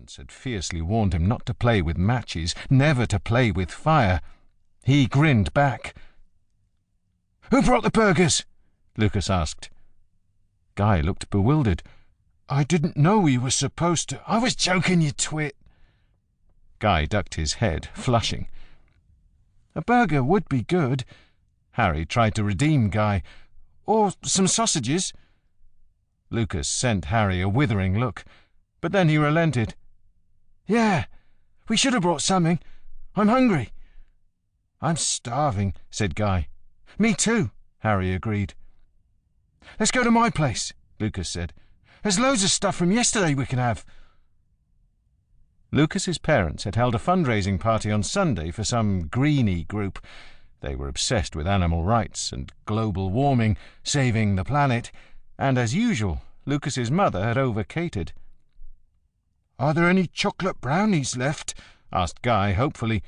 parents had fiercely warned him not to play with matches, never to play with fire. He grinned back. "Who brought the burgers?" Lucas asked. Guy looked bewildered. "I didn't know we were supposed to—" "I was joking, you twit." Guy ducked his head, flushing. "A burger would be good." Harry tried to redeem Guy. "Or some sausages." Lucas sent Harry a withering look, but then he relented. "Yeah, we should have brought something. I'm hungry." "I'm starving," said Guy. "Me too," Harry agreed. "Let's go to my place," Lucas said. "There's loads of stuff from yesterday we can have." Lucas's parents had held a fundraising party on Sunday for some greenie group. They were obsessed with animal rights and global warming, saving the planet, and as usual, Lucas's mother had over-catered. "Are there any chocolate brownies left?" asked Guy hopefully.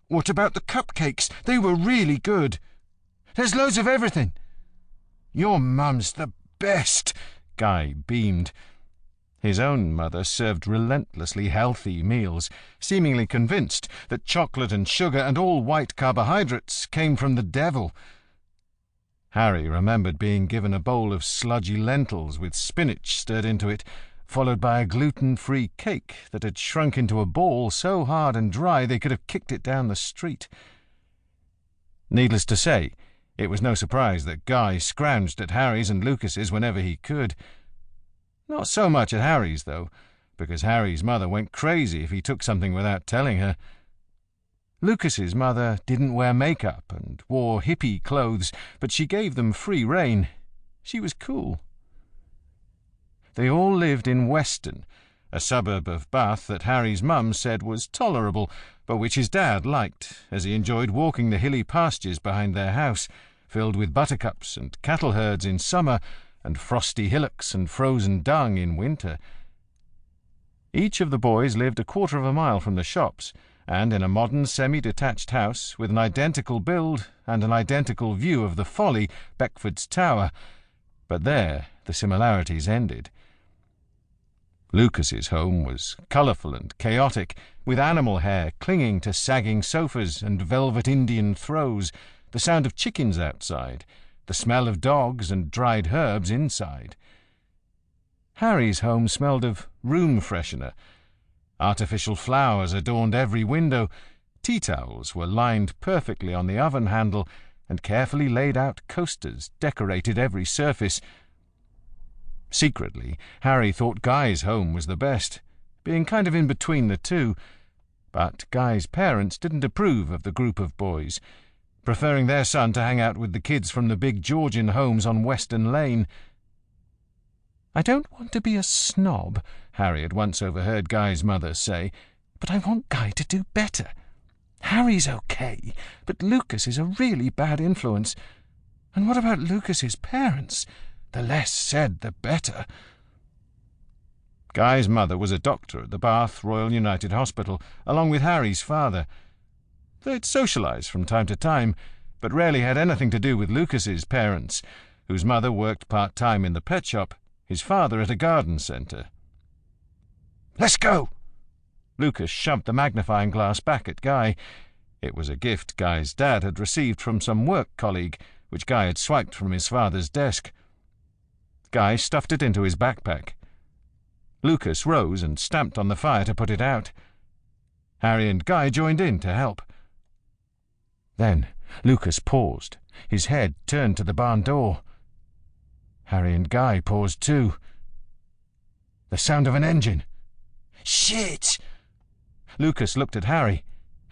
"What about the cupcakes? They were really good." "There's loads of everything." "Your mum's the best," Guy beamed. His own mother served relentlessly healthy meals, seemingly convinced that chocolate and sugar and all white carbohydrates came from the devil. Harry remembered being given a bowl of sludgy lentils with spinach stirred into it, followed by a gluten-free cake that had shrunk into a ball so hard and dry they could have kicked it down the street. Needless to say, it was no surprise that Guy scrounged at Harry's and Lucas's whenever he could. Not so much at Harry's, though, because Harry's mother went crazy if he took something without telling her. Lucas's mother didn't wear makeup and wore hippie clothes, but she gave them free rein. She was cool. They all lived in Weston, a suburb of Bath that Harry's mum said was tolerable, but which his dad liked, as he enjoyed walking the hilly pastures behind their house, filled with buttercups and cattle herds in summer, and frosty hillocks and frozen dung in winter. Each of the boys lived a quarter of a mile from the shops, and in a modern semi-detached house with an identical build and an identical view of the Folly, Beckford's Tower. But there the similarities ended. Lucas's home was colourful and chaotic, with animal hair clinging to sagging sofas and velvet Indian throws, the sound of chickens outside, the smell of dogs and dried herbs inside. Harry's home smelled of room freshener. Artificial flowers adorned every window, tea towels were lined perfectly on the oven handle, and carefully laid out coasters decorated every surface. Secretly, Harry thought Guy's home was the best, being kind of in between the two, but Guy's parents didn't approve of the group of boys, preferring their son to hang out with the kids from the big Georgian homes on Western Lane. "I don't want to be a snob," Harry had once overheard Guy's mother say, "but I want Guy to do better. Harry's okay, but Lucas is a really bad influence. And what about Lucas's parents? The less said, the better." Guy's mother was a doctor at the Bath Royal United Hospital, along with Harry's father. They'd socialise from time to time, but rarely had anything to do with Lucas's parents, whose mother worked part-time in the pet shop, his father at a garden centre. "Let's go!" Lucas shoved the magnifying glass back at Guy. It was a gift Guy's dad had received from some work colleague, which Guy had swiped from his father's desk. Guy stuffed it into his backpack. Lucas rose and stamped on the fire to put it out. Harry and Guy joined in to help. Then Lucas paused, his head turned to the barn door. Harry and Guy paused too. The sound of an engine. "Shit!" Lucas looked at Harry.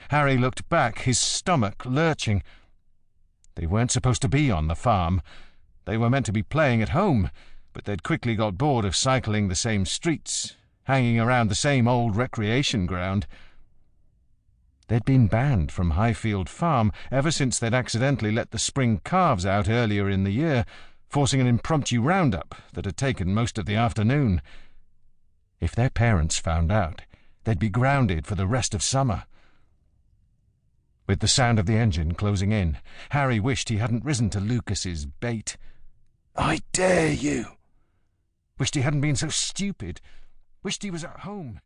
Harry looked back, his stomach lurching. They weren't supposed to be on the farm. They were meant to be playing at home, but they'd quickly got bored of cycling the same streets, hanging around the same old recreation ground. They'd been banned from Highfield Farm ever since they'd accidentally let the spring calves out earlier in the year, forcing an impromptu roundup that had taken most of the afternoon. If their parents found out, they'd be grounded for the rest of summer. With the sound of the engine closing in, Harry wished he hadn't risen to Lucas's bait. "I dare you!" Wished he hadn't been so stupid. Wished he was at home.